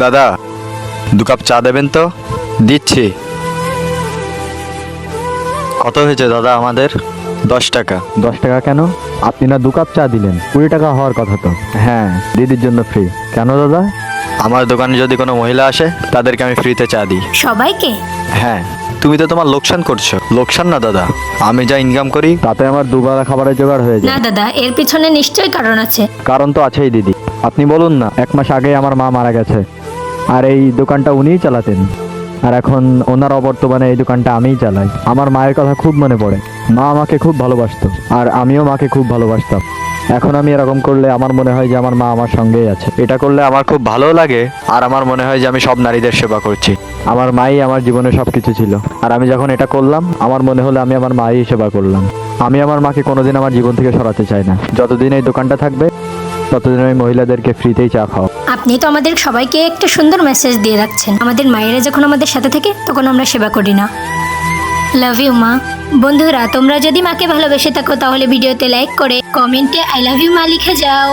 দাদা 2 কাপ চা দেবেন তো? দিচ্ছি। কত হয়েছে দাদা আমাদের? 10 টাকা। 10 টাকা কেন? আপনি না 2 কাপ চা দিলেন, 20 টাকা হওয়ার কথা তো। হ্যাঁ, দিদির জন্য ফ্রি। কেন দাদা? আমার দোকানে যদি কোনো মহিলা আসে তাদেরকে আমি ফ্রিতে চা দিই। সবাইকে? হ্যাঁ। তুমি তো তোমার লোকসান করছো। লোকসান না দাদা, আমি যা ইনকাম করি তাতে আমার দুবেলা খাবারের জোগাড় হয়ে না যায়। দাদা, এর পিছনে নিশ্চয়ই কারণ আছে। কারণ তো আছেই দিদি। আপনি বলুন না, 1 মাস আগে আমার মা মারা গেছে, আর এই দোকানটা উনিই চালাতেন। আর এখন ওনার অবর্তমানে এই দোকানটা আমিই চালাই। আমার মায়ের কথা খুব মনে পড়ে। মা আমাকে খুব ভালোবাসতো, আর আমিও মাকে খুব ভালোবাসতাম। এখন আমি এরকম করলে আমার মনে হয় যে আমার মা আমার সঙ্গেই আছে। এটা করলে আমার খুব ভালো লাগে, আর আমার মনে হয় যে আমি সব নারীদের সেবা করছি। আমার মাই আমার জীবনে সবকিছু ছিল, আর আমি যখন এটা করলাম আমার মনে হলো আমি আমার মাই সেবা করলাম। আমি আমার মাকে কোনোদিন আমার জীবন থেকে সরাতে চাই না। যতদিন এই দোকানটা থাকবে ততদিন আমি মহিলাদেরকে ফ্রিতেই চা খাও। আপনি তো আমাদের সবাইকে একটা সুন্দর মেসেজ দিয়ে রাখছেন। আমাদের মায়েরা যখন আমাদের সাথে থাকে তখন আমরা সেবা করি না। লাভ ইউ মা। বন্ধুরা, তোমরা যদি মাকে ভালোবেসে থাকো তাহলে ভিডিওতে লাইক করে কমেন্টে আই লাভ ইউ মা লিখে যাও।